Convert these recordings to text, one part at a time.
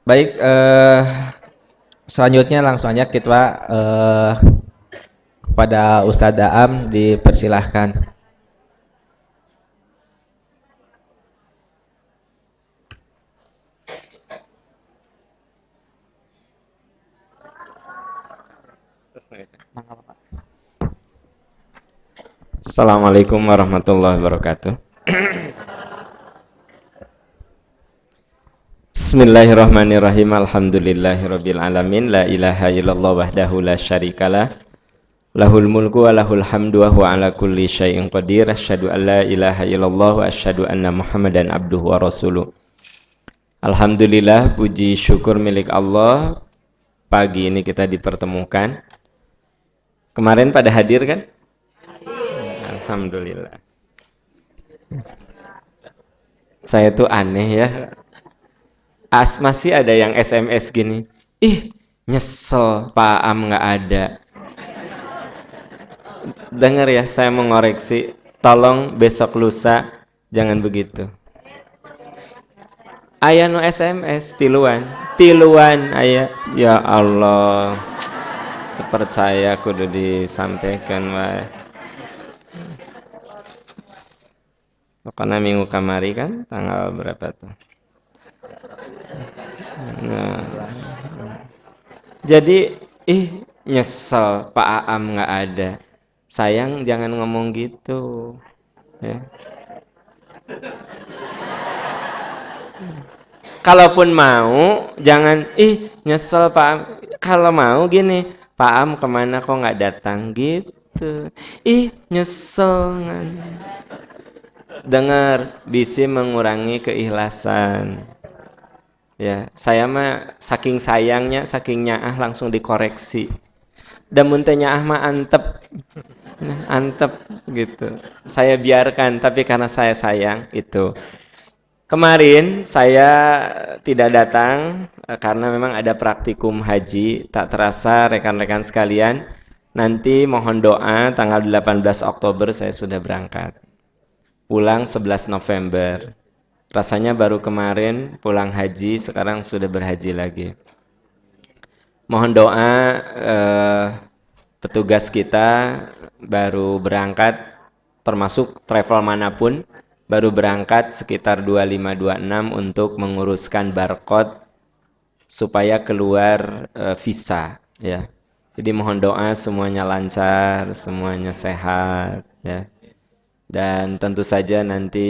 Baik, selanjutnya langsung aja kita kepada Ustadz Daam dipersilahkan. Assalamualaikum warahmatullahi wabarakatuh. Bismillahirrahmanirrahim. Alhamdulillahirabbil alamin. La ilaha illallah wahdahu la syarikalah. Lahul mulku wa lahul hamdu wa huwa ala kulli syai'in qadir. Asyhadu an la ilaha illallah wa asyhadu anna Muhammadan abduhu wa rasuluh. Alhamdulillah, puji syukur milik Allah. Pagi ini kita dipertemukan. Kemarin pada hadir kan? Alhamdulillah. Saya tuh aneh ya. Masih ada yang SMS gini. Ih, nyesel Pak Am nggak ada. Dengar ya, saya mengoreksi. Tolong besok lusa jangan begitu. Aya no SMS tiluan aya. Ya Allah, terpercaya kudu disampaikan wae. Karena minggu kamari kan tanggal berapa tuh? Nah, jadi nyesel Pak Aam nggak ada. Sayang jangan ngomong gitu. Ya. Kalaupun mau jangan nyesel Pak Am. Kalau mau gini, Pak Am kemana kok nggak datang gitu. Nyesel. Dengar, bisa mengurangi keikhlasan. Ya, saya mah saking sayangnya, saking nyaah langsung dikoreksi. Dan muntahnya mah antep gitu. Saya biarkan, tapi karena saya sayang itu. Kemarin saya tidak datang karena memang ada praktikum haji. Tak terasa rekan-rekan sekalian, nanti mohon doa tanggal 18 Oktober saya sudah berangkat. Pulang 11 November. Rasanya baru kemarin pulang haji, sekarang sudah berhaji lagi. Mohon doa petugas kita baru berangkat, termasuk travel manapun, baru berangkat sekitar 25-26 untuk menguruskan barcode supaya keluar visa. Ya. Jadi mohon doa semuanya lancar, semuanya sehat. Ya. Dan tentu saja nanti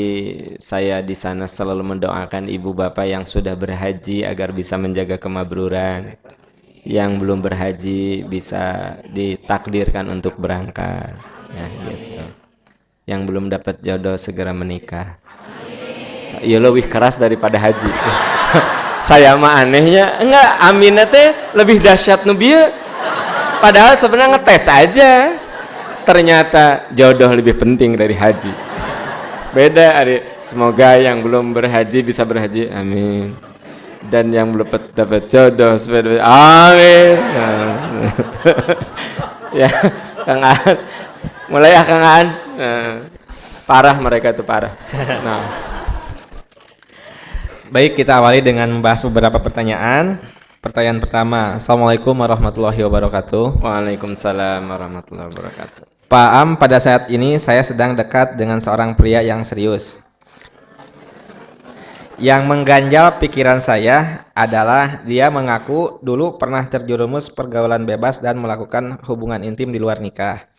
saya di sana selalu mendoakan ibu bapak yang sudah berhaji agar bisa menjaga kemabruran. Yang belum berhaji bisa ditakdirkan untuk berangkat. Ya, gitu. Yang belum dapat jodoh segera menikah. Ya lebih keras daripada haji. Saya mah anehnya, enggak, aminnya teh lebih dahsyat nubieu. Padahal sebenarnya ngetes aja. Ternyata jodoh lebih penting dari haji. Beda, Ari. Semoga yang belum berhaji bisa berhaji. Amin. Dan yang belum dapat jodoh, amin. Ya, Kang Aan. Mulai ya Kang Aan. Parah mereka tuh parah. Nah. Baik, kita awali dengan membahas beberapa pertanyaan. Pertanyaan pertama, Assalamualaikum warahmatullahi wabarakatuh. Waalaikumsalam warahmatullahi wabarakatuh. Pak Am, pada saat ini saya sedang dekat dengan seorang pria yang serius. Yang mengganjal pikiran saya adalah dia mengaku dulu pernah terjerumus pergaulan bebas dan melakukan hubungan intim di luar nikah.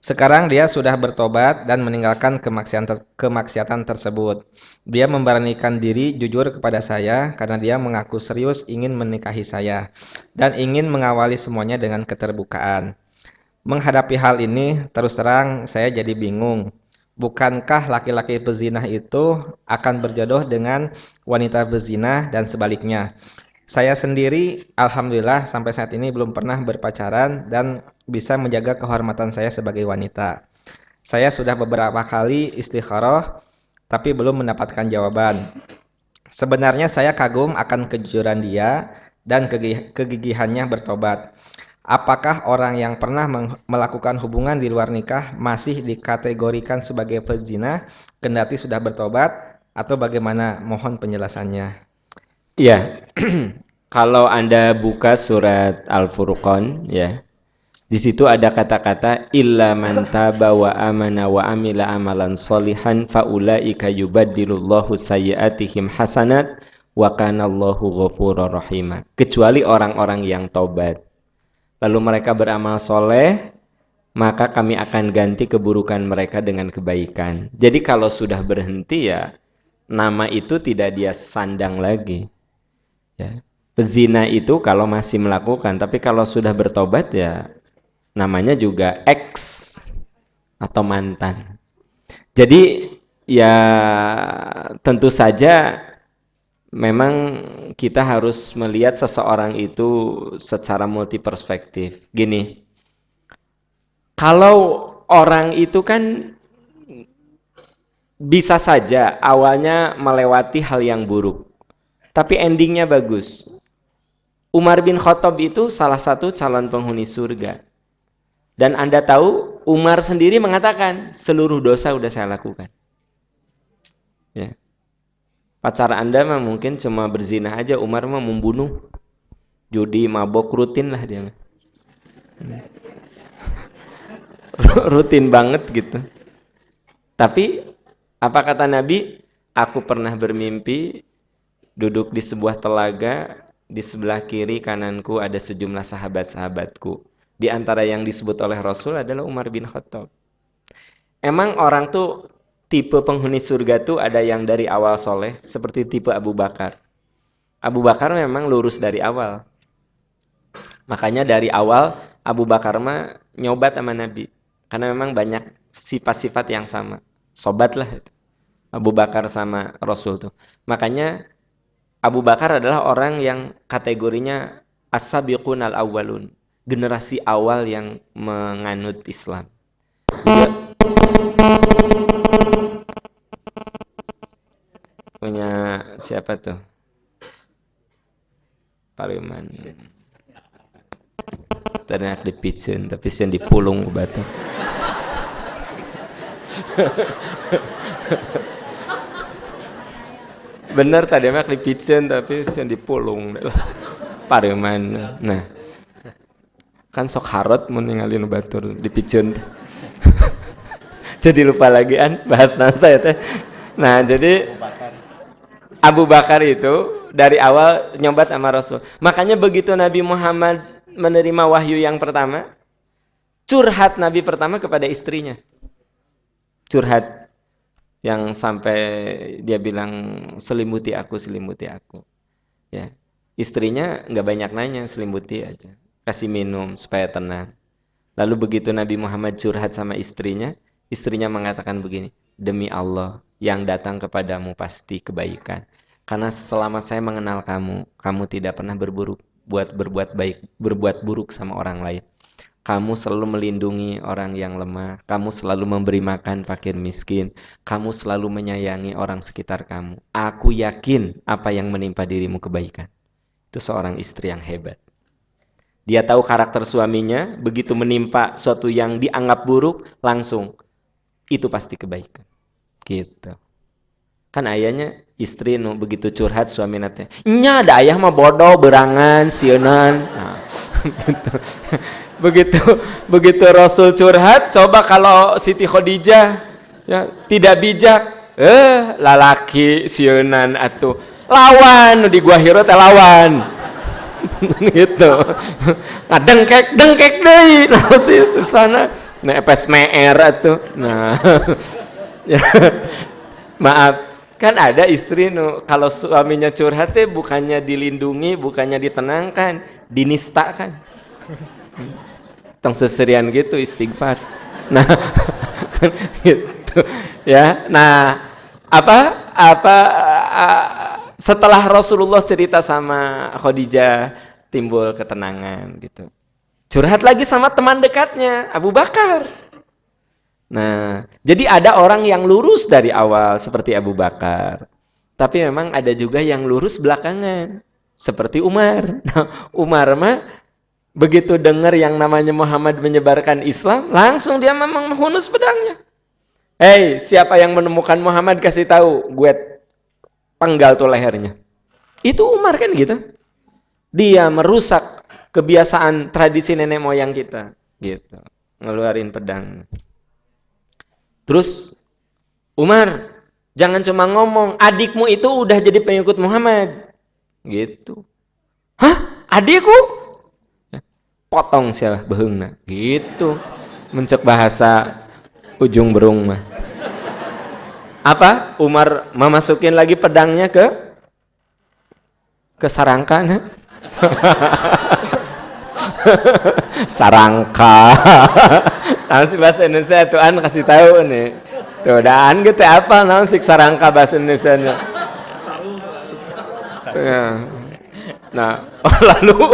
Sekarang dia sudah bertobat dan meninggalkan kemaksiatan tersebut. Dia memberanikan diri jujur kepada saya karena dia mengaku serius ingin menikahi saya dan ingin mengawali semuanya dengan keterbukaan. Menghadapi hal ini, terus terang saya jadi bingung. Bukankah laki-laki pezinah itu akan berjodoh dengan wanita bezinah dan sebaliknya? Saya sendiri, alhamdulillah sampai saat ini belum pernah berpacaran dan bisa menjaga kehormatan saya sebagai wanita. Saya sudah beberapa kali istikharah, tapi belum mendapatkan jawaban. Sebenarnya saya kagum akan kejujuran dia dan kegigihannya bertobat. Apakah orang yang pernah melakukan hubungan di luar nikah masih dikategorikan sebagai pezina kendati sudah bertobat atau bagaimana? Mohon penjelasannya. Ya, kalau Anda buka surat Al-Furqan, ya, di situ ada kata-kata illa man taba wa amana wa amila amalan solihan faulaika yubaddilullahu sayyiatihim hasanat wa kanallahu ghafurur rahima. Kecuali orang-orang yang tobat, lalu mereka beramal soleh, maka kami akan ganti keburukan mereka dengan kebaikan. Jadi kalau sudah berhenti, ya nama itu tidak dia sandang lagi, ya. Pezina itu kalau masih melakukan, tapi kalau sudah bertobat, ya namanya juga ex atau mantan. Jadi ya tentu saja memang kita harus melihat seseorang itu secara multi perspektif. Gini, kalau orang itu kan bisa saja awalnya melewati hal yang buruk, tapi endingnya bagus. Umar bin Khattab itu salah satu calon penghuni surga. Dan Anda tahu, Umar sendiri mengatakan, seluruh dosa udah saya lakukan. Ya. Pacar Anda mah mungkin cuma berzina aja, Umar mah membunuh. Judi, mabok, rutin lah dia. Rutin banget gitu. Tapi, apa kata Nabi? Aku pernah bermimpi, duduk di sebuah telaga, di sebelah kiri kananku ada sejumlah sahabat-sahabatku. Di antara yang disebut oleh Rasul adalah Umar bin Khattab. Emang orang tuh tipe penghuni surga tuh ada yang dari awal soleh, seperti tipe Abu Bakar. Abu Bakar memang lurus dari awal. Makanya dari awal Abu Bakar mah nyobat sama Nabi. Karena memang banyak sifat-sifat yang sama. Sobat lah itu. Abu Bakar sama Rasul tuh. Makanya Abu Bakar adalah orang yang kategorinya as-sabiqun al-awwalun. Generasi awal yang menganut Islam. Dia punya siapa tuh? Pariman. Ternyata dipicen, tapi sian dipulung batu. Bener tadi mah dipicen, tapi sian dipulung. Pariman. Nah, kan sok harot mau ninggalin batur dipicen. Jadi lupa lagi an bahas nama saya teh. Nah, jadi Abu Bakar itu dari awal nyobat sama Rasul. Makanya begitu Nabi Muhammad menerima wahyu yang pertama, curhat Nabi pertama kepada istrinya. Curhat yang sampai dia bilang selimuti aku. Ya. Istrinya nggak banyak nanya, selimuti aja. Kasih minum supaya tenang. Lalu begitu Nabi Muhammad curhat sama istrinya mengatakan begini, demi Allah, yang datang kepadamu pasti kebaikan. Karena selama saya mengenal kamu, kamu tidak pernah berbuat buruk sama orang lain. Kamu selalu melindungi orang yang lemah, kamu selalu memberi makan fakir miskin, kamu selalu menyayangi orang sekitar kamu. Aku yakin apa yang menimpa dirimu kebaikan. Itu seorang istri yang hebat. Dia tahu karakter suaminya, begitu menimpa suatu yang dianggap buruk, langsung itu pasti kebaikan. Gitu. Kan ayahnya istri nu begitu curhat suami nate. Nya ada ayah mah bodoh, berangan, sieunan. Nah, gitu. Begitu Rasul curhat, coba kalau Siti Khadijah ya tidak bijak, lalaki sieunan atuh. Lawan di gua hiro teh lawan. Gitu. Nah, dengkek deui nah si Susana. Nah, epes meer atuh. Nah. Ya. Maaf, kan ada istri nu kalau suaminya curhat teh bukannya dilindungi, bukannya ditenangkan, dinistakan. Tong seserian gitu istighfar. Nah, gitu ya. Nah, setelah Rasulullah cerita sama Khadijah timbul ketenangan gitu. Curhat lagi sama teman dekatnya Abu Bakar. Nah, jadi ada orang yang lurus dari awal seperti Abu Bakar. Tapi memang ada juga yang lurus belakangan seperti Umar. Nah, Umar mah begitu dengar yang namanya Muhammad menyebarkan Islam, langsung dia memang menghunus pedangnya. Hei, siapa yang menemukan Muhammad kasih tahu, gue penggal tuh lehernya. Itu Umar kan gitu. Dia merusak kebiasaan tradisi nenek moyang kita, gitu. Ngeluarin pedang. Terus Umar, jangan cuma ngomong, adikmu itu udah jadi pengikut Muhammad. Gitu. Hah? Adikku? Potong siapa beheungna. Gitu. Mencek bahasa ujung berung mah. Apa? Umar memasukin lagi pedangnya ke sarangka. Sarangka. Nah, si bahasa Indonesia tuan kasih tahu nih. Tuh, daan gitu apa naon sih sarangka bahasa Indonesia-nya. Ya. Nah, lalu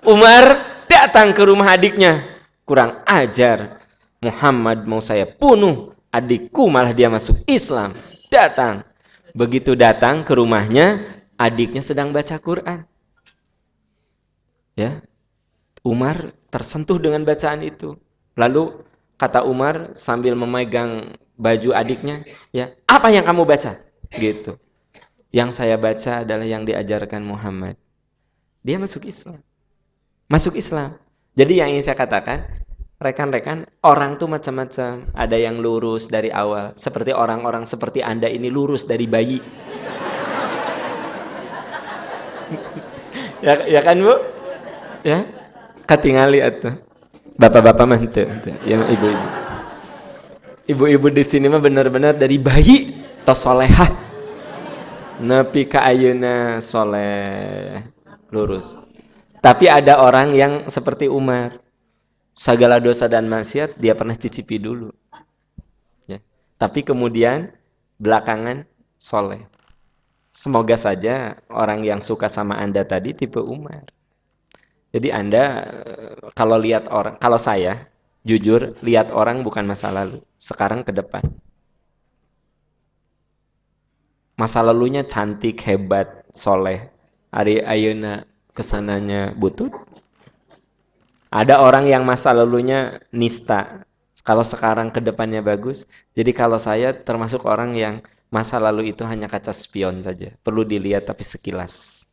Umar datang ke rumah adiknya. Kurang ajar. Muhammad mau saya bunuh. Adikku malah dia masuk Islam. Datang. Begitu datang ke rumahnya, adiknya sedang baca Quran. Ya. Umar tersentuh dengan bacaan itu. Lalu kata Umar sambil memegang baju adiknya, ya, apa yang kamu baca? Gitu. Yang saya baca adalah yang diajarkan Muhammad. Dia masuk Islam. Masuk Islam. Jadi yang ingin saya katakan, rekan-rekan, orang tuh macam-macam. Ada yang lurus dari awal, seperti orang-orang seperti Anda ini lurus dari bayi. Ya kan, Bu? Ya. Katingali atuh. Bapak-bapak mah henteu, ya ibu-ibu. Ibu-ibu di sini mah benar-benar dari bayi tos solehah. Nepi ka ayeuna soleh, lurus. Tapi ada orang yang seperti Umar. Segala dosa dan maksiat dia pernah cicipi dulu. Ya. Tapi kemudian belakangan soleh. Semoga saja orang yang suka sama Anda tadi tipe Umar. Jadi Anda kalau lihat orang, kalau saya jujur lihat orang bukan masa lalu, sekarang ke depan. Masa lalunya cantik, hebat, soleh. Ari ayeuna kesananya butut. Ada orang yang masa lalunya nista. Kalau sekarang ke depannya bagus. Jadi kalau saya termasuk orang yang masa lalu itu hanya kaca spion saja. Perlu dilihat tapi sekilas.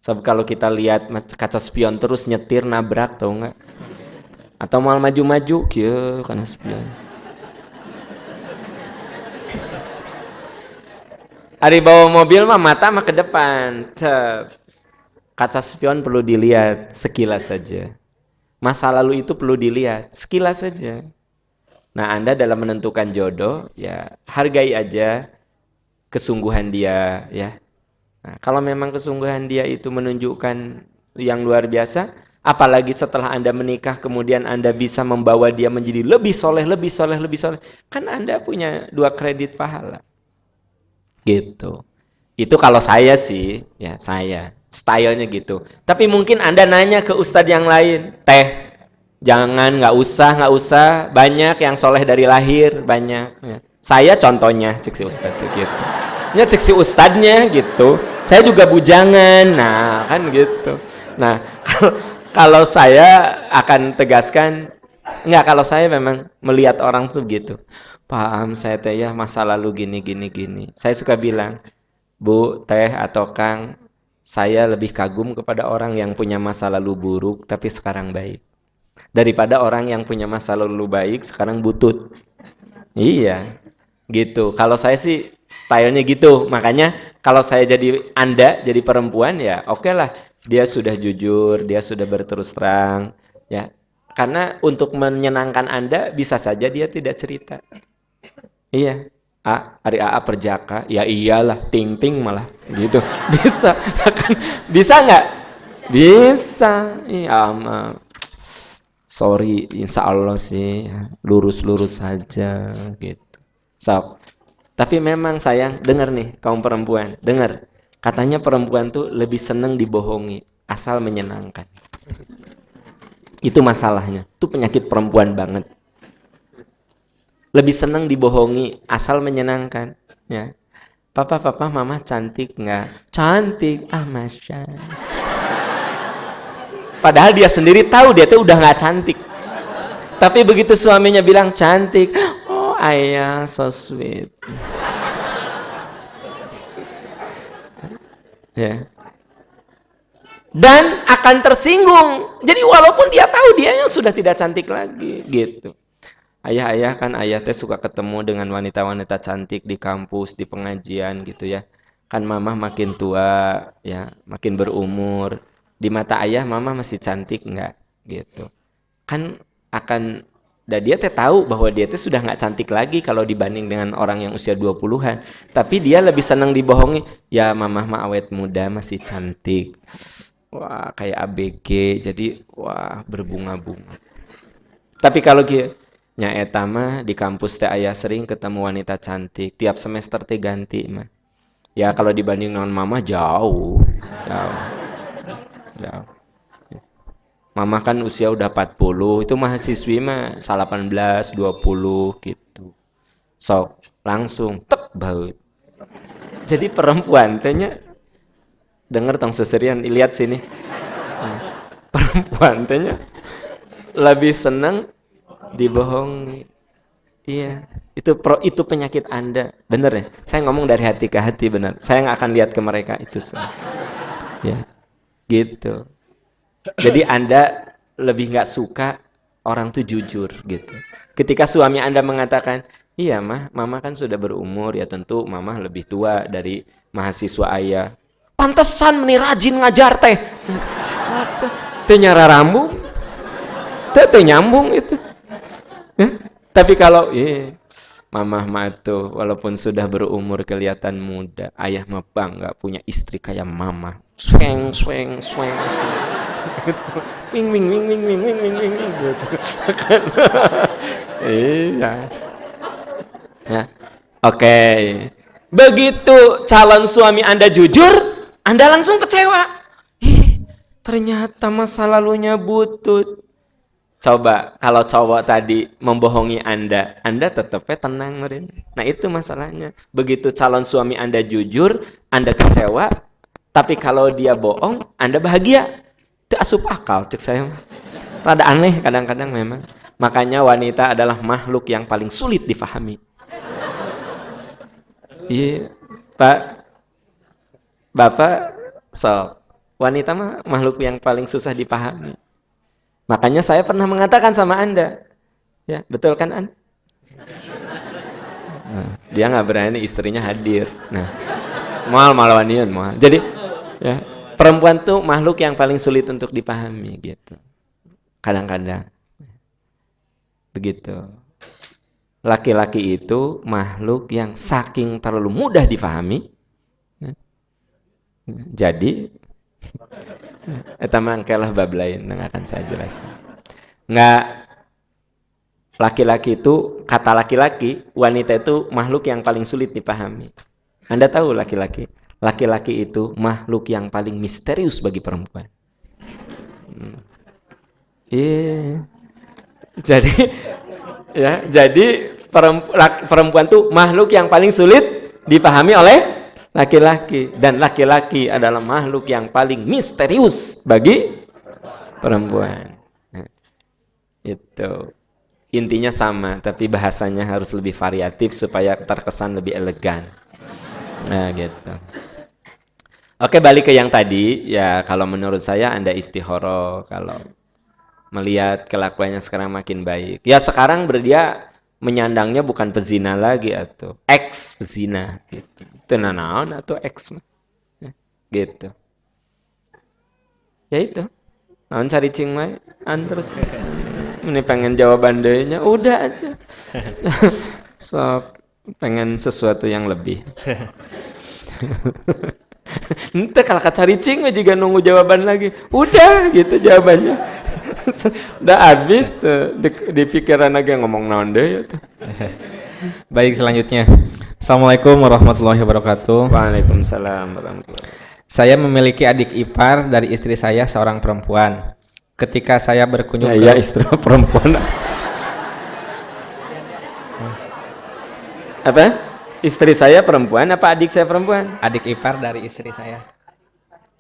Sebab kalau kita lihat kaca spion terus nyetir nabrak tau nggak? Atau mal maju-maju, kieu karena spion. Ari bawa mobil mah mata mah ke depan. Kaca spion perlu dilihat sekilas saja. Masa lalu itu perlu dilihat sekilas saja. Nah, Anda dalam menentukan jodoh, ya hargai aja kesungguhan dia, ya. Nah, kalau memang kesungguhan dia itu menunjukkan yang luar biasa, apalagi setelah Anda menikah, kemudian Anda bisa membawa dia menjadi lebih soleh, lebih soleh, lebih soleh. Kan Anda punya 2 kredit pahala. Gitu. Itu kalau saya sih, ya saya. Stylenya gitu. Tapi mungkin Anda nanya ke ustadz yang lain, teh, jangan, nggak usah. Banyak yang soleh dari lahir, banyak. Ya. Saya contohnya, cek si ustadz gitu. Ya cek si ustadznya gitu. Saya juga bujangan, nah kan gitu. Nah kalau saya akan tegaskan, enggak, kalau saya memang melihat orang tuh gitu. Paham saya teh ya masa lalu gini. Saya suka bilang, Bu, teh atau Kang, saya lebih kagum kepada orang yang punya masa lalu buruk tapi sekarang baik. Daripada orang yang punya masa lalu baik sekarang butut. Iya. Gitu. Kalau saya sih stylenya gitu. Makanya kalau saya jadi Anda, jadi perempuan ya oke lah. Dia sudah jujur, dia sudah berterus terang. Ya. Karena untuk menyenangkan Anda bisa saja dia tidak cerita. Iya. Ari AA perjaka. Ya iyalah, ting-ting malah. Gitu. Bisa. Bisa nggak? Bisa. Iya, sorry, insya Allah sih lurus-lurus saja gitu. So, tapi memang sayang, dengar nih kaum perempuan, dengar. Katanya perempuan tuh lebih seneng dibohongi, asal menyenangkan. Itu masalahnya, itu penyakit perempuan banget. Lebih seneng dibohongi, asal menyenangkan. Ya, papa, mama cantik nggak? Cantik, masya. Padahal dia sendiri tahu dia tuh udah nggak cantik. Tapi begitu suaminya bilang cantik, oh ayah so sweet. Ya. Dan akan tersinggung. Jadi walaupun dia tahu dia sudah tidak cantik lagi, gitu. Ayah-ayah kan ayah teh suka ketemu dengan wanita-wanita cantik di kampus, di pengajian gitu ya. Kan mama makin tua, ya, makin berumur. Di mata ayah mama masih cantik nggak? Gitu. Kan akan dan dia teh tahu bahwa dia teh sudah nggak cantik lagi kalau dibanding dengan orang yang usia 20-an. Tapi dia lebih senang dibohongi. Ya mamah mah awet muda masih cantik. Wah, kayak ABG. Jadi, wah, berbunga-bunga. Tapi kalau nya eta mah di kampus teh aya sering ketemu wanita cantik. Tiap semester teh ganti mah. Ya kalau dibanding dengan mama jauh. Jauh. Jauh. Mama kan usia udah 40, itu mahasiswi mah 18, 20 gitu. Sok langsung tek baut. Jadi perempuan tehnya denger tong seserian lihat sini. Perempuan tehnya lebih senang dibohongi. Iya, itu penyakit Anda. Bener ya? Saya ngomong dari hati ke hati benar. Saya nggak akan lihat ke mereka itu. Ya, gitu. Jadi Anda lebih nggak suka orang tuh jujur gitu. Ketika suami Anda mengatakan, iya mah, mama kan sudah berumur ya tentu mama lebih tua dari mahasiswa ayah. Pantesan nih rajin ngajar teh. Teh nyara rambung, teh nyambung itu. Tapi kalau mamah mah tuh walaupun sudah berumur kelihatan muda, ayah mah bangga punya istri kayak mama. Sweng sweng sweng sweng. Wing wing wing wing wing wing wing wing gitu. Iya. Ya. Oke. Begitu calon suami Anda jujur, Anda langsung kecewa. Ternyata masa lalunya butut. Coba kalau cowok tadi membohongi Anda tetapnya tenang meren. Nah itu masalahnya. Begitu calon suami Anda jujur, Anda kecewa. Tapi kalau dia bohong, Anda bahagia. Itu asup akal, cek saya. Rada aneh kadang-kadang memang. Makanya wanita adalah makhluk yang paling sulit difahami. Iya, Pak, Bapak, wanita mah makhluk yang paling susah dipahami. Makanya saya pernah mengatakan sama Anda, ya betul kan Anda? Nah, dia nggak berani istrinya hadir. Nah, malawan mal. Jadi, ya perempuan tuh makhluk yang paling sulit untuk dipahami gitu. Kadang-kadang begitu. Laki-laki itu makhluk yang saking terlalu mudah dipahami. Jadi eta mangkelah bab lain yang akan saya jelaskan. Nggak, laki-laki itu, kata laki-laki, wanita itu makhluk yang paling sulit dipahami. Anda tahu laki-laki? Laki-laki itu makhluk yang paling misterius bagi perempuan. Jadi jadi perempuan itu makhluk yang paling sulit dipahami oleh laki-laki, dan laki-laki adalah makhluk yang paling misterius bagi perempuan. Nah, itu intinya sama, tapi bahasanya harus lebih variatif supaya terkesan lebih elegan. Nah, gitu. Oke, balik ke yang tadi. Ya, kalau menurut saya Anda istihoro kalau melihat kelakuannya sekarang makin baik. Ya, sekarang dia menyandangnya bukan pezina lagi atau ex pezina gitu. Itu naon atau ex gitu. Ya itu. Naon cari cing mah terus ini pengen jawaban dehnya udah aja. Sok pengen sesuatu yang lebih. Ente kalau cari cing juga nunggu jawaban lagi. Udah gitu jawabannya. Udah habis tuh di pikiran lagi ngomong naon deh ya tuh. Baik, selanjutnya. Assalamualaikum warahmatullahi wabarakatuh. Waalaikumsalam warahmatullahi wabarakatuh. Saya memiliki adik ipar dari istri saya, seorang perempuan. Ketika saya berkunjung ya istri perempuan. Apa? Istri saya perempuan apa adik saya perempuan? Adik ipar dari istri saya,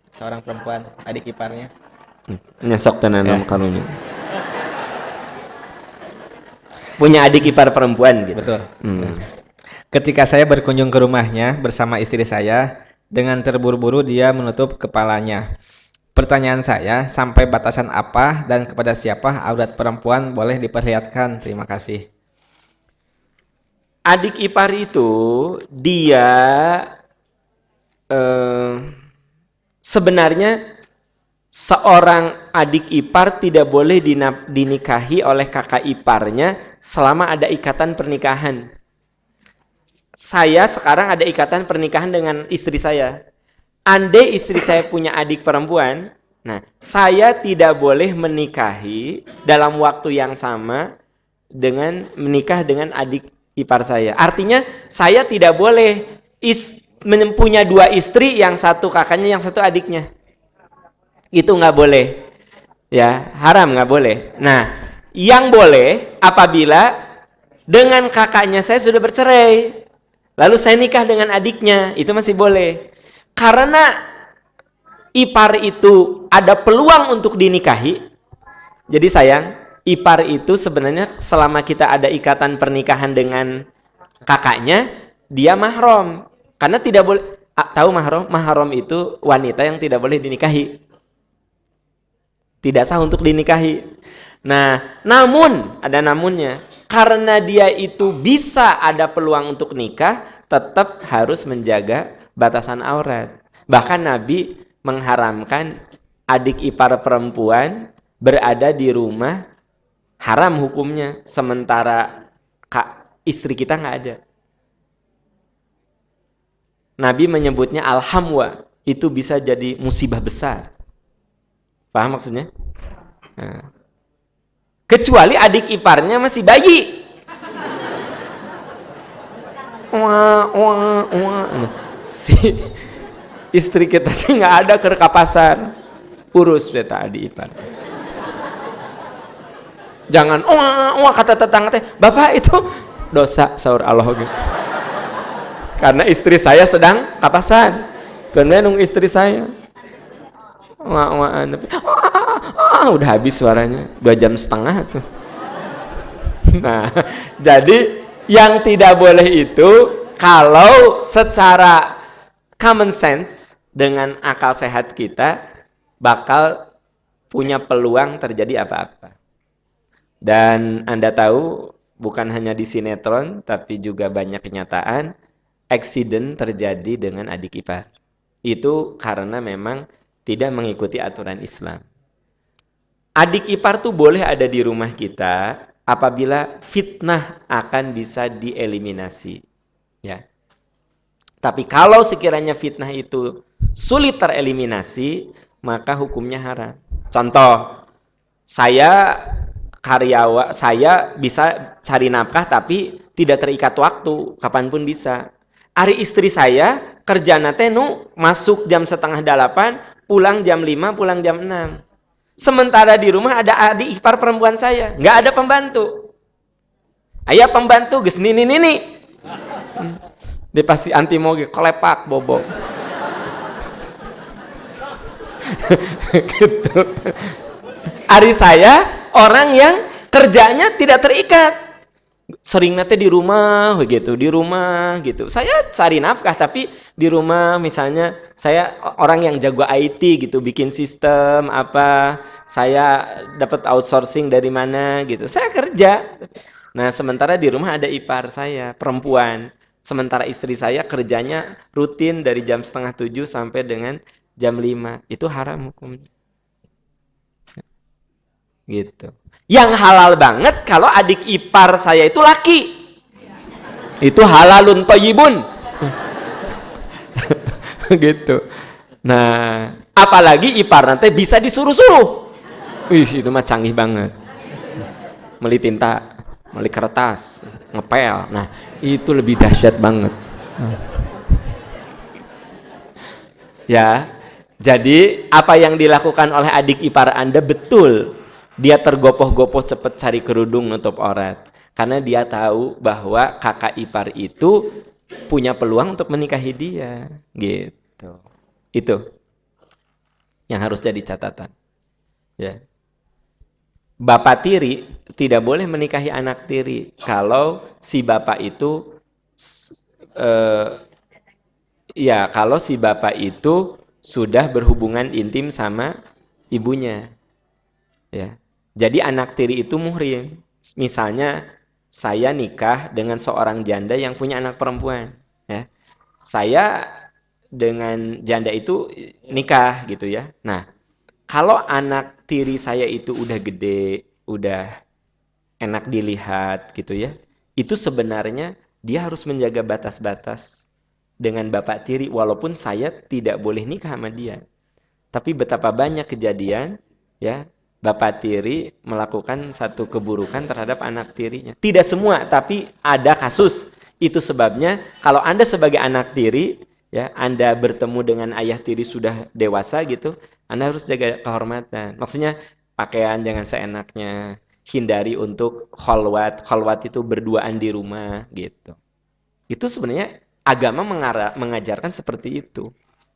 seorang perempuan, adik iparnya. Nyesok tenan karunya. Punya adik ipar perempuan gitu. Betul. Ketika saya berkunjung ke rumahnya bersama istri saya, Dengan terburu-buru dia menutup kepalanya. Pertanyaan saya, sampai batasan apa dan kepada siapa aurat perempuan boleh diperlihatkan? Terima kasih. Adik ipar itu dia eh, sebenarnya seorang adik ipar tidak boleh dinikahi oleh kakak iparnya selama ada ikatan pernikahan. Saya sekarang ada ikatan pernikahan dengan istri saya. Andai istri saya punya adik perempuan, nah saya tidak boleh menikahi dalam waktu yang sama dengan menikah dengan adik ipar saya. Artinya saya tidak boleh mempunyai dua istri, yang satu kakaknya, yang satu adiknya. Itu nggak boleh. Ya, haram, nggak boleh. Nah, yang boleh apabila dengan kakaknya saya sudah bercerai, lalu saya nikah dengan adiknya, itu masih boleh. Karena ipar itu ada peluang untuk dinikahi. Jadi sayang, ipar itu sebenarnya selama kita ada ikatan pernikahan dengan kakaknya, dia mahram. Karena tidak boleh, tahu mahram? Mahram itu wanita yang tidak boleh dinikahi. Tidak sah untuk dinikahi. Nah, namun, ada namunnya. Karena dia itu bisa ada peluang untuk nikah, tetap harus menjaga batasan aurat. Bahkan Nabi mengharamkan adik ipar perempuan berada di rumah, haram hukumnya. Sementara istri kita nggak ada. Nabi menyebutnya al-hamwa. Itu bisa jadi musibah besar. Paham maksudnya? Nah. Kecuali adik iparnya masih bayi. Wah, wah, wah. Si istri kita nggak ada ke pasar, urus beta adik ipar. Jangan wah, wah kata tetangga teh, bapak itu dosa sahur Allah gitu. Karena istri saya sedang ke pasar. Kemudian nunggu istri saya. Udah habis suaranya 2,5 jam tuh. Nah, jadi yang tidak boleh itu kalau secara common sense dengan akal sehat kita bakal punya peluang terjadi apa-apa. Dan Anda tahu bukan hanya di sinetron tapi juga banyak kenyataan accident terjadi dengan adik ipar. Itu karena memang tidak mengikuti aturan Islam. Adik ipar tuh boleh ada di rumah kita apabila fitnah akan bisa dieliminasi. Ya. Tapi kalau sekiranya fitnah itu sulit tereliminasi, maka hukumnya haram. Contoh, saya saya bisa cari nafkah tapi tidak terikat waktu, kapanpun bisa. Ari istri saya kerja nu masuk jam 7:30, pulang jam 5, pulang jam 6. Sementara di rumah ada adik ipar perempuan saya, nggak ada pembantu. Ayah pembantu geus nini. Dia pasti anti moge kolepak bobo. Gitu. Ari saya orang yang kerjanya tidak terikat. Sering nanti di rumah gitu. Saya cari nafkah tapi di rumah misalnya saya orang yang jago IT gitu, bikin sistem apa, saya dapat outsourcing dari mana gitu. Saya kerja. Nah, sementara di rumah ada ipar saya, perempuan. Sementara istri saya kerjanya rutin dari jam 6:30 sampai dengan jam 5. Itu haram hukumnya. Gitu. Yang halal banget kalau adik ipar saya itu laki. Itu halalun thayyibun. Gitu. Nah, apalagi ipar nanti bisa disuruh-suruh. Itu mah canggih banget. Beli tinta, beli kertas, ngepel. Nah, itu lebih dahsyat banget. Ya. Jadi, apa yang dilakukan oleh adik ipar Anda betul. Dia tergopoh-gopoh cepat cari kerudung nutup aurat. Karena dia tahu bahwa kakak ipar itu punya peluang untuk menikahi dia. Gitu. Itu yang harus jadi catatan. Ya. Bapak tiri tidak boleh menikahi anak tiri kalau si bapak itu Ya, kalau si bapak itu sudah berhubungan intim sama ibunya, ya. Jadi anak tiri itu muhrim. Misalnya saya nikah dengan seorang janda yang punya anak perempuan, ya. Saya dengan janda itu nikah gitu ya. Nah, kalau anak tiri saya itu udah gede, udah enak dilihat gitu ya, itu sebenarnya dia harus menjaga batas-batas dengan bapak tiri walaupun saya tidak boleh nikah sama dia. Tapi betapa banyak kejadian ya bapak tiri melakukan satu keburukan terhadap anak tirinya. Tidak semua, tapi ada kasus. Itu sebabnya kalau Anda sebagai anak tiri ya, Anda bertemu dengan ayah tiri sudah dewasa gitu, Anda harus jaga kehormatan. Maksudnya pakaian jangan seenaknya, hindari untuk kholwat. Kholwat itu berduaan di rumah gitu. Itu sebenarnya agama mengajarkan seperti itu,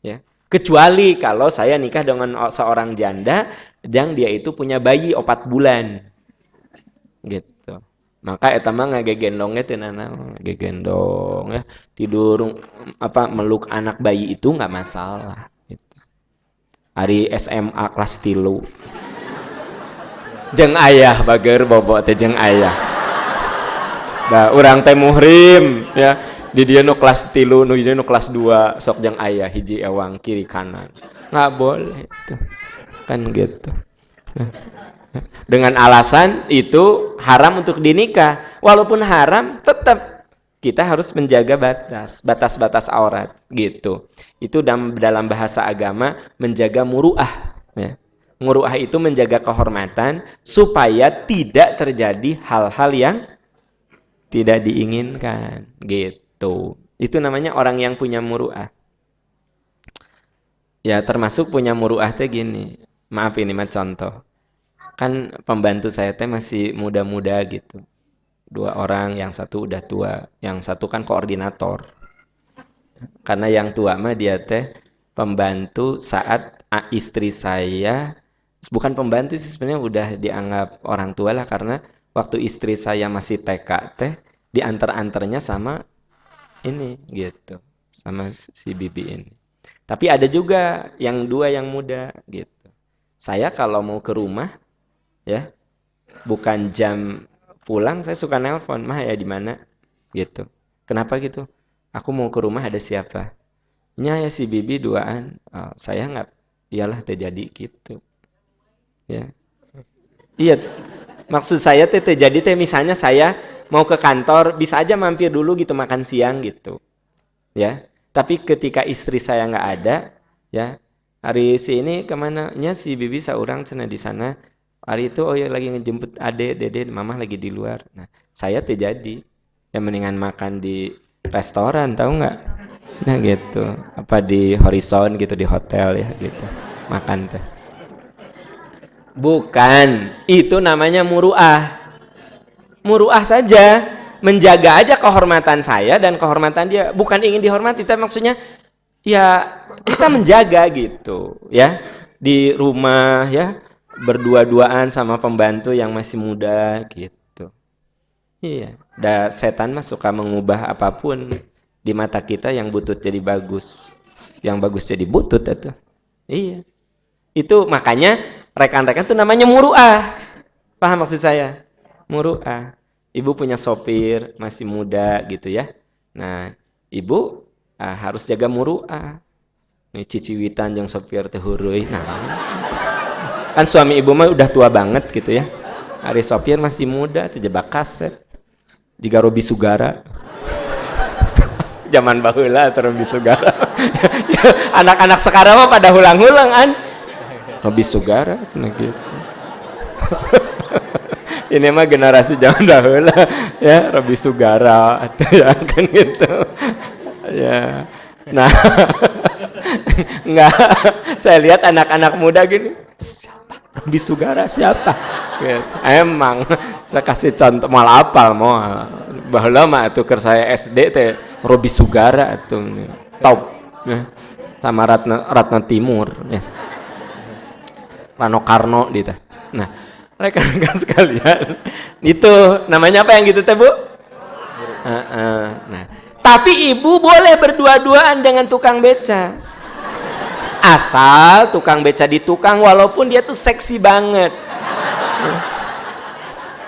ya. Kecuali kalau saya nikah dengan seorang janda yang dia itu punya bayi 4 bulan. Gitu. Maka eta mah ngagegendongnya teu nanaon, ngagegendong ya. Tidur meluk anak bayi itu nggak masalah gitu. Ari SMA kelas 3. Jeung ayah bager bobo teh jeung ayah. Da urang teh muhrim ya. Di dia nu kelas 3, nu dia nu kelas 2, sok jeung ayah hiji ewang kiri kanan. Nggak boleh itu. Kan gitu. Dengan alasan itu haram untuk dinikah. Walaupun haram, tetap kita harus menjaga batas-batas aurat gitu. Itu dalam bahasa agama menjaga muruah ya. Muruah itu menjaga kehormatan supaya tidak terjadi hal-hal yang tidak diinginkan gitu. Itu namanya orang yang punya muruah. Ya termasuk punya muruah teh gini. Maaf ini mah contoh. Kan pembantu saya teh masih muda-muda gitu. 2 orang, yang satu udah tua, yang satu kan koordinator. Karena yang tua mah dia teh pembantu saat istri saya, bukan pembantu sih sebenarnya udah dianggap orang tua lah karena waktu istri saya masih TK teh diantar-antarnya sama ini gitu, sama si bibi ini. Tapi ada juga yang 2 yang muda gitu. Saya kalau mau ke rumah ya, bukan jam pulang saya suka nelpon, "Mah ya di mana?" gitu. Kenapa gitu? "Aku mau ke rumah, ada siapa?" "Nya ya si bibi duaan." "Oh, saya nggak, iyalah terjadi gitu." Ya. Iya, maksud saya teh jadi teh misalnya saya mau ke kantor bisa aja mampir dulu gitu makan siang gitu. Ya. Tapi ketika istri saya nggak ada, ya, hari si ini kemana? Nya si bibi saurang cenah di sana. Hari itu oh ya lagi ngejemput ade, dede, mama lagi di luar. Nah, saya teh jadi ya mendingan makan di restoran, tahu nggak? Nah gitu, apa di Horizon gitu di hotel ya gitu, makan teh. Bukan, itu namanya muruah. Muruah saja, menjaga aja kehormatan saya dan kehormatan dia. Bukan ingin dihormati, tapi maksudnya ya kita menjaga gitu ya. Di rumah ya, berdua-duaan sama pembantu yang masih muda gitu. Iya, setan mah suka mengubah apapun di mata kita yang butut jadi bagus. Yang bagus jadi butut itu. Iya. Itu makanya rekan-rekan itu namanya muruah. Paham maksud saya? Muruah. Ibu punya sopir, masih muda gitu ya. Nah, ibu harus jaga muruah. Nih ciciwitan yang sopir teh heureui. Nah, kan suami ibu mah udah tua banget gitu ya. Hari sopir masih muda, terjebak kaset. Jika Robi Sugara. Zaman baheula atau Robi Sugara. Anak-anak sekarang mah pada hulang-hulang an. Robi Sugara cenah gitu. Ini mah generasi zaman dahulu ya, Robi Sugara atau ya kan gitu. Ya. Nah, enggak, saya lihat anak-anak muda gini, siapa? Robi Sugara siapa? Gitu. Emang saya kasih contoh malah apal mau baheula mah atuh keur saya SD teh Robi Sugara atuh top ya. Sama Ratna Timur ya. Rano Karno gitu. Nah, rekan-rekan sekalian, itu namanya apa yang gitu teh Bu? Nah, Tapi ibu boleh berdua-duaan dengan tukang beca. Asal tukang beca di tukang walaupun dia tuh seksi banget.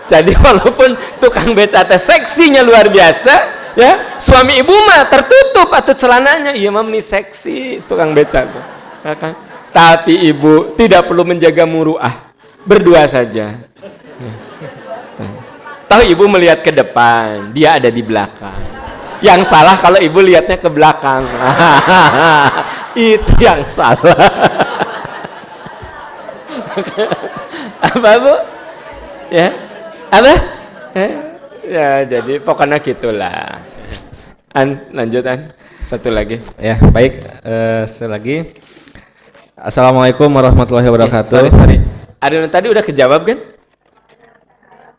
Jadi walaupun tukang beca teh seksinya luar biasa, ya, suami ibu mah tertutup atau celananya, iya mah ini seksi tukang beca tuh. Ya kan? Tapi ibu tidak perlu menjaga muruah, berdua saja. Tahu ibu melihat ke depan, dia ada di belakang. Yang salah kalau ibu lihatnya ke belakang. Itu yang salah. Apa bu? Ya, apa? Ya jadi pokoknya gitulah. Lanjutan. Satu lagi. Ya, baik. Selagi. Assalamualaikum warahmatullahi wabarakatuh. Sorry. Ada tadi udah kejawab kan?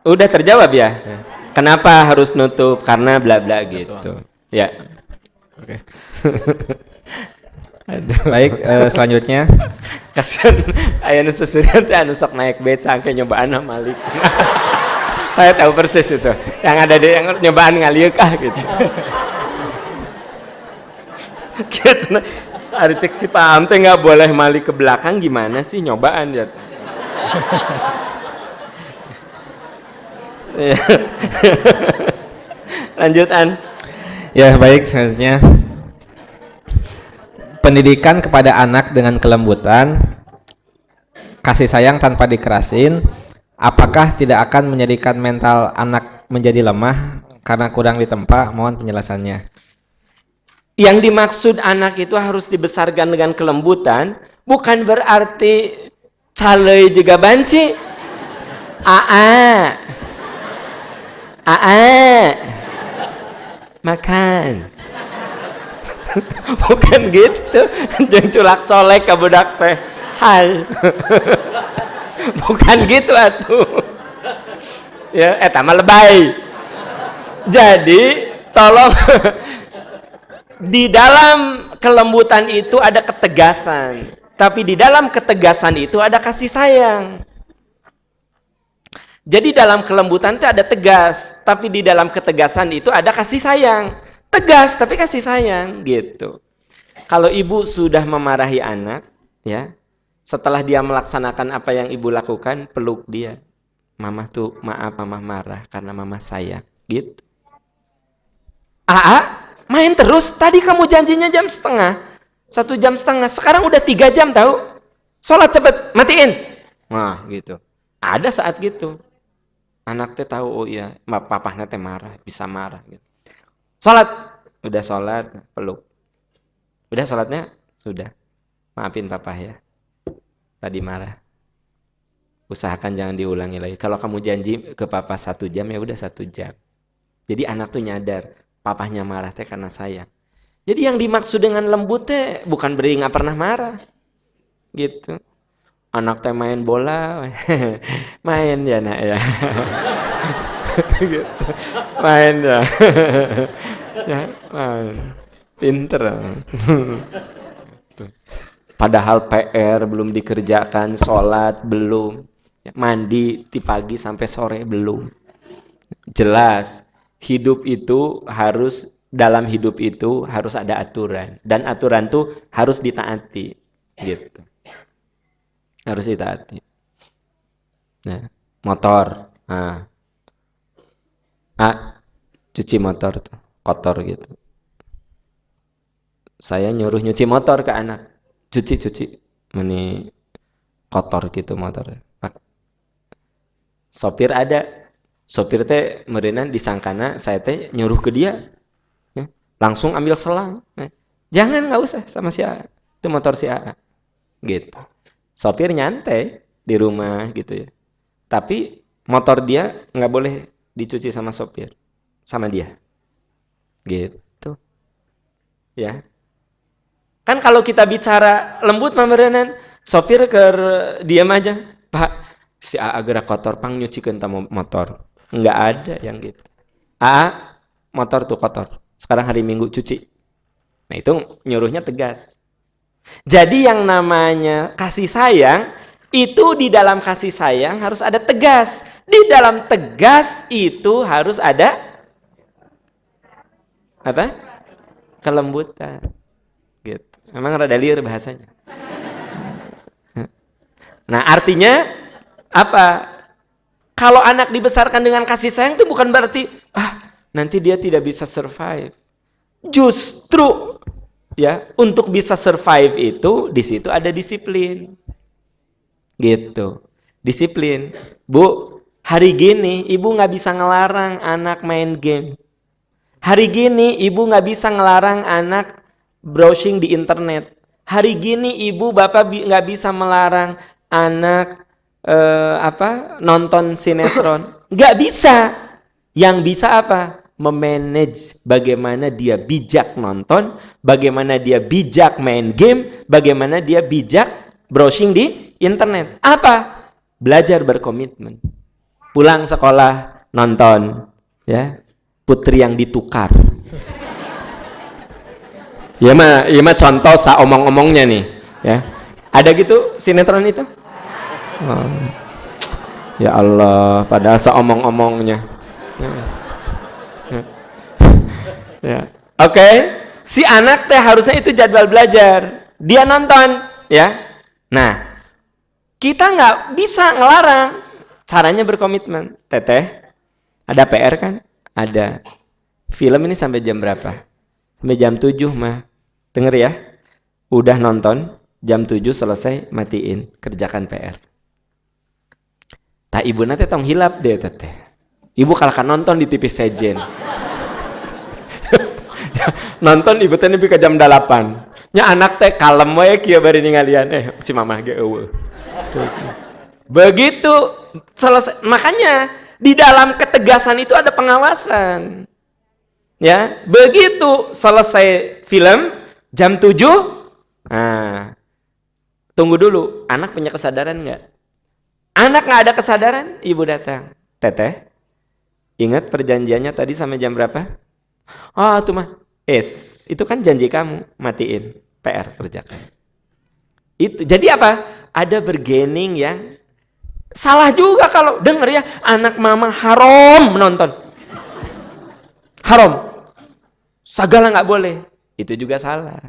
Udah terjawab ya? Kenapa harus nutup? Karena bla bla gitu. Ya. Oke. Baik, selanjutnya. Kasian aya nu seseureun teh anu sok naik beca ke nyobaan Malik. Saya tahu persis itu. Yang ada di yang nyobaan ngalieu kah gitu. Gitu. Ari cek si paham teh enggak boleh Malik ke belakang gimana sih nyobaan dia. Lanjutan. Ya, baik, selanjutnya. Pendidikan kepada anak dengan kelembutan, kasih sayang tanpa dikerasin, apakah tidak akan menjadikan mental anak menjadi lemah karena kurang ditempa? Mohon penjelasannya. Yang dimaksud anak itu harus dibesarkan dengan kelembutan, bukan berarti calei juga banci. Makan. Bukan gitu. Jeung culak colek ka budak teh. Hai. Bukan gitu atuh. Ya, eta mah lebay. Jadi, tolong di dalam kelembutan itu ada ketegasan, tapi di dalam ketegasan itu ada kasih sayang. Jadi dalam kelembutan itu ada tegas, tapi di dalam ketegasan itu ada kasih sayang. Tegas tapi kasih sayang gitu. Kalau ibu sudah memarahi anak, ya, setelah dia melaksanakan apa yang ibu lakukan, peluk dia. Mama tuh maaf, mama marah karena mama sayang, gitu. Main terus, tadi kamu janjinya jam setengah, 1,5 jam, sekarang udah 3 jam tahu. Sholat cepet, matiin. Nah gitu. Ada saat gitu. Anak teh tahu, oh iya, papahnya teh marah, bisa marah gitu. Sholat, udah sholat, peluk. Udah sholatnya, sudah. Maafin papa ya, tadi marah. Usahakan jangan diulangi lagi. Kalau kamu janji ke papa 1 jam, ya udah 1 jam. Jadi anak tuh nyadar, papahnya marah teh karena sayang. Jadi yang dimaksud dengan lembut teh bukan berarti nggak pernah marah, gitu. Anak teh main bola, main ya nak ya, gitu. Main ya, ya main, pinter. Padahal PR belum dikerjakan, sholat belum, mandi di pagi sampai sore belum. Jelas, hidup itu harus, dalam hidup itu harus ada aturan, dan aturan tuh harus ditaati, gitu. Harus ditaati. Nah, motor, cuci motor tuh kotor gitu. Saya nyuruh nyuci motor ke anak, cuci, ini kotor gitu motor. Sopir ada, sopir teh merenan disangkana saya teh nyuruh ke dia, langsung ambil selang. Jangan, nggak usah sama si A, itu motor si A, gitu. Sopir nyantai di rumah gitu ya. Tapi motor dia nggak boleh dicuci sama sopir, sama dia. Gitu. Ya. Kan kalau kita bicara lembut mamerenan, sopir diam aja. Pak, si A gerak kotor, pang nyucikeun ta motor. Nggak ada yang gitu. Motor tuh kotor. Sekarang hari Minggu cuci. Nah, itu nyuruhnya tegas. Jadi yang namanya kasih sayang, itu di dalam kasih sayang harus ada tegas. Di dalam tegas itu harus ada apa? kelembutan. Gitu. Memang rada liar bahasanya. Nah, artinya apa? Kalau anak dibesarkan dengan kasih sayang itu bukan berarti nanti dia tidak bisa survive. Justru ya, untuk bisa survive itu di situ ada disiplin. Gitu. Disiplin. Bu, hari gini ibu nggak bisa ngelarang anak main game. Hari gini ibu nggak bisa ngelarang anak browsing di internet. Hari gini ibu bapak nggak bisa melarang anak nonton sinetron. Nggak bisa. Yang bisa apa? Memanage bagaimana dia bijak nonton, bagaimana dia bijak main game, bagaimana dia bijak browsing di internet. Apa? Belajar berkomitmen. Pulang sekolah nonton, ya. Putri yang ditukar. Ya mah contoh omong-omongnya nih, ya. Ada gitu sinetron itu? Oh. Ya Allah, padahal seomong-omongnya. Ya. Oke, si anak teh harusnya itu jadwal belajar. Dia nonton, ya. Nah, kita nggak bisa ngelarang. Caranya berkomitmen. Teteh, ada PR kan? Ada. Film ini sampai jam berapa? Sampai jam 7 mah. Denger ya. Udah nonton, jam 7 selesai, matiin. Kerjakan PR. Tak ibu nanti tong hilap deh teteh. Ibu kalahkan nonton di TV sejen. Nonton ibu teh nepi ka jam 8. Nya anak teh kalem we kieu bari ningalian. Si mamah ge eueuh. Terus begitu selesai, makanya di dalam ketegasan itu ada pengawasan. Ya, begitu selesai film jam 7, nah, tunggu dulu, anak punya kesadaran nggak? Anak nggak ada kesadaran, ibu datang. Teteh, ingat perjanjiannya tadi sampai jam berapa? Oh, itu mah. Itu kan janji kamu, matiin PR kerjakan. Itu. Jadi apa? Ada bargaining yang salah juga kalau denger ya, anak mama haram menonton. Haram. Segala nggak boleh. Itu juga salah.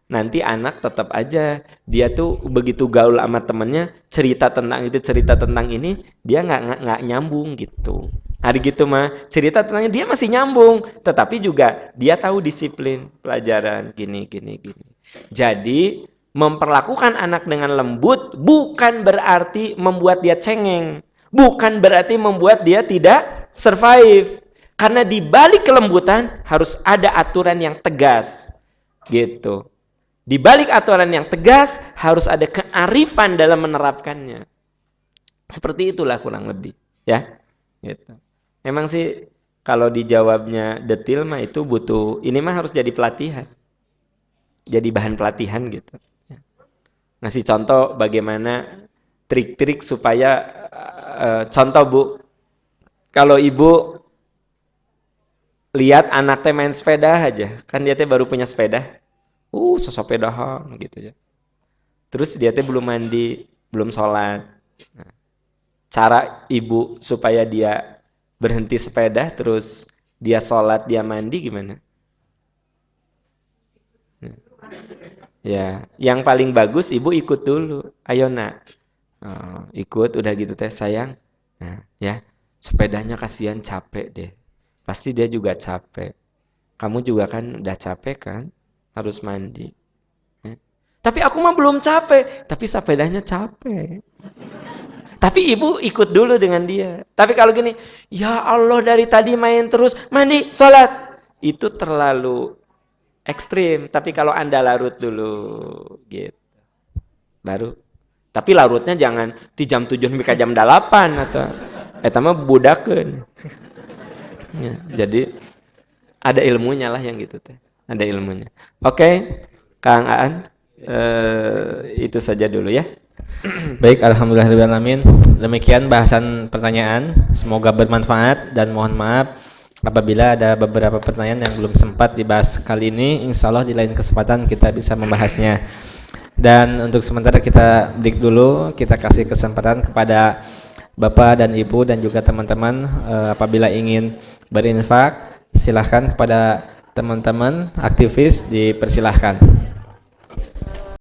Nanti anak tetap aja dia tuh begitu gaul sama temennya, cerita tentang itu, cerita tentang ini, dia nggak nyambung gitu. Hari gitu mah cerita tentang dia masih nyambung, tetapi juga dia tahu disiplin pelajaran gini. Jadi memperlakukan anak dengan lembut bukan berarti membuat dia cengeng, bukan berarti membuat dia tidak survive. Karena di balik kelembutan harus ada aturan yang tegas, gitu. Di balik aturan yang tegas harus ada kearifan dalam menerapkannya. Seperti itulah kurang lebih, ya. Gitu. Memang sih kalau dijawabnya detail mah itu butuh, ini mah harus jadi pelatihan. Jadi bahan pelatihan gitu. Ngasih contoh bagaimana trik-trik supaya contoh Bu, kalau ibu lihat anak teh main sepeda aja, kan dia teh baru punya sepeda. Sesepedahan gitu ya. Terus dia teh belum mandi, belum sholat. Nah, cara ibu supaya dia berhenti sepeda, terus dia sholat, dia mandi gimana? Ya, yang paling bagus ibu ikut dulu. Ayo nak, ikut udah gitu teh sayang. Nah, ya sepedanya kasihan capek deh. Pasti dia juga capek. Kamu juga kan udah capek kan? Harus mandi. Ya. Tapi aku mah belum capek. Tapi sepedanya capek. Tapi ibu ikut dulu dengan dia. Tapi kalau gini, ya Allah dari tadi main terus, mandi, sholat. Itu terlalu ekstrim. Tapi kalau Anda larut dulu, gitu. Baru. Tapi larutnya jangan di jam 7 sampai jam 8 atau mah budakeun. Ya, jadi ada ilmunya lah yang gitu teh. Ada ilmunya. Oke, Kang Aan, itu saja dulu ya. Baik, alhamdulillahirrahmanirrahim. Demikian bahasan pertanyaan. Semoga bermanfaat dan mohon maaf apabila ada beberapa pertanyaan yang belum sempat dibahas kali ini. Insya Allah di lain kesempatan kita bisa membahasnya. Dan untuk sementara kita break dulu. Kita kasih kesempatan kepada Bapak dan Ibu dan juga teman-teman apabila ingin berinfak, silahkan kepada teman-teman aktivis dipersilahkan.